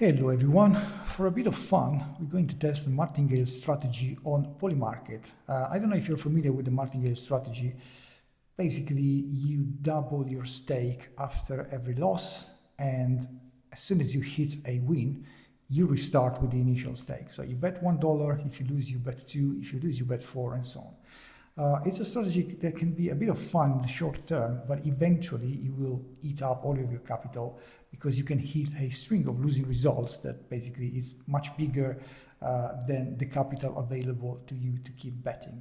Hello everyone. For a bit of fun, we're going to test the Martingale strategy on Polymarket. I don't know if you're familiar with the Martingale strategy. Basically, you double your stake after every loss, and as soon as you hit a win, you restart with the initial stake. So you bet $1, if you lose, you bet 2, if you lose, you bet 4, and so on. It's a strategy that can be a bit of fun in the short term, but eventually you will eat up all of your capital because you can hit a string of losing results that basically is much bigger than the capital available to you to keep betting.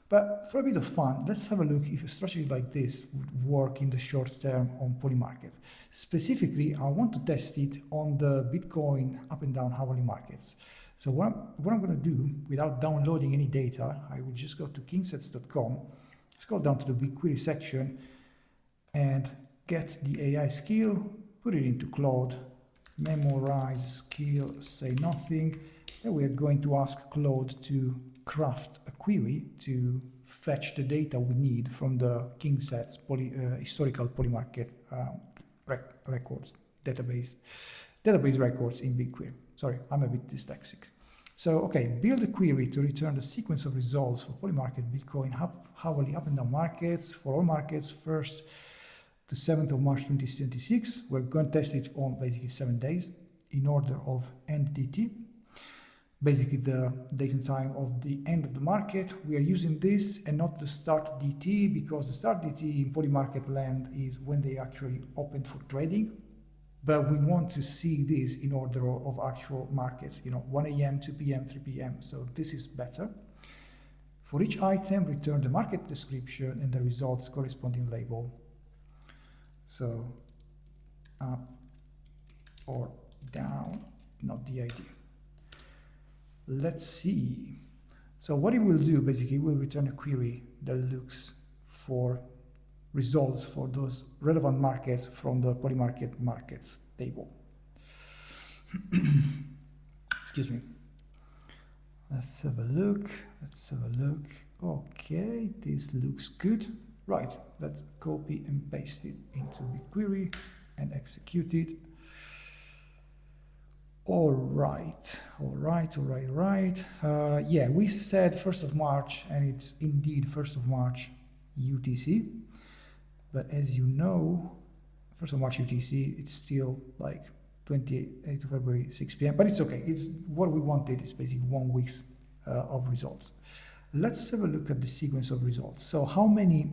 But for a bit of fun, let's have a look if a strategy like this would work in the short term on Polymarket. Specifically, I want to test it on the Bitcoin up and down hourly markets. So what I'm going to do, without downloading any data, I will just go to kingsets.com, scroll down to the BigQuery section, and get the AI skill, put it into Claude, memorize skill, say nothing. Then we are going to ask Claude to craft a query to fetch the data we need from the Kingsets historical Polymarket records, database records in BigQuery. Sorry, I'm a bit dyslexic. So, okay, build a query to return the sequence of results for Polymarket, Bitcoin, hourly up and down markets, for all markets, 1st to 7th of March 2026. We're going to test it on basically 7 days in order of end DT. Basically the date and time of the end of the market. We are using this and not the start DT because the start DT in Polymarket land is when they actually opened for trading. But we want to see this in order of actual markets, 1 a.m., 2 p.m., 3 p.m. So this is better. For each item, return the market description and the results corresponding label. So up or down, not the ID. Let's see. So what it will do, basically, it will return a query that looks for results for those relevant markets from the Polymarket markets table. Excuse me. Let's have a look. Okay, this looks good. Right, let's copy and paste it into BigQuery and execute it. All right. Yeah, we said 1st of March, and it's indeed 1st of March UTC. But as you know, 1st of March UTC, it's still like 28th of February, 6 p.m. But it's okay. It's what we wanted. It's basically 1 week of results. Let's have a look at the sequence of results. So how many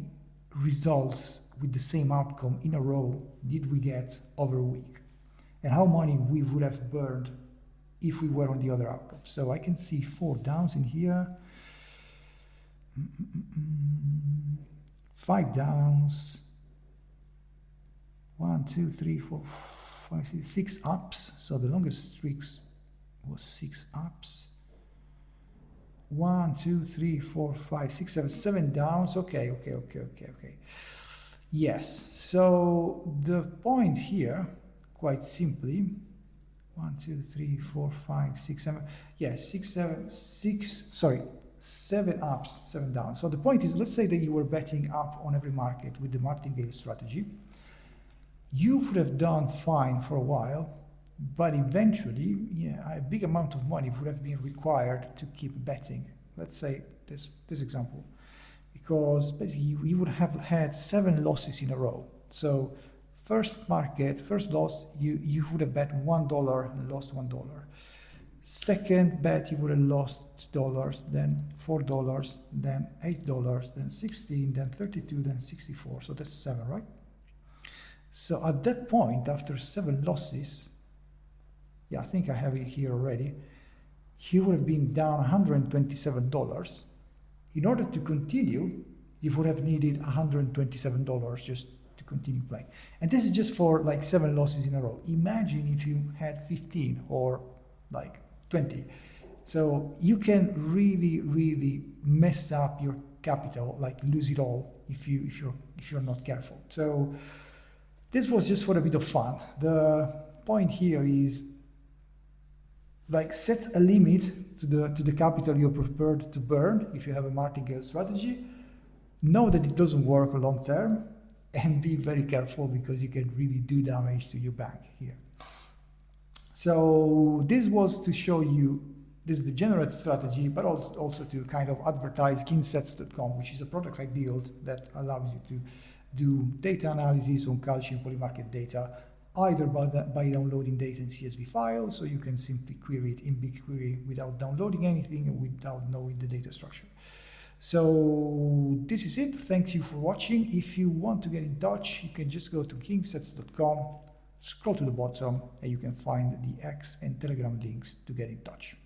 results with the same outcome in a row did we get over a week? And how money we would have burned if we were on the other outcome. So I can see 4 downs in here. 5 downs. 1, 2, 3, 4, 5, 6 ups. So the longest streaks was 6 ups. 1, 2, 3, 4, 5, 6, 7 downs. Okay. Yes. So the point here, quite simply, 1, 2, 3, 4, 5, 6, 7. Yeah, 7 ups, 7 downs. So the point is, let's say that you were betting up on every market with the Martingale strategy. You would have done fine for a while, but eventually, a big amount of money would have been required to keep betting. Let's say this example, because basically you would have had 7 losses in a row. So first loss, you would have bet $1 and lost $1. Second bet, you would have lost $2, then $4, then $8, then 16, then 32, then 64. So that's 7, right? So at that point, after 7 losses, I think I have it here already, he would have been down $127. In order to continue, he would have needed $127 just to continue playing. And this is just for like 7 losses in a row. Imagine if you had 15 or like 20. So you can really mess up your capital, like lose it all if you're not careful. So this was just for a bit of fun. The point here is like set a limit to the capital you're prepared to burn if you have a Martingale strategy. Know that it doesn't work long term and be very careful because you can really do damage to your bank here. So this was to show you this degenerate strategy, but also to kind of advertise kingsets.com, which is a product I built that allows you to do data analysis on calcium Polymarket data, either by downloading data in CSV files, so you can simply query it in BigQuery without downloading anything and without knowing the data structure. So this is it. Thank you for watching. If you want to get in touch, you can just go to kingsets.com, scroll to the bottom, and you can find the X and Telegram links to get in touch.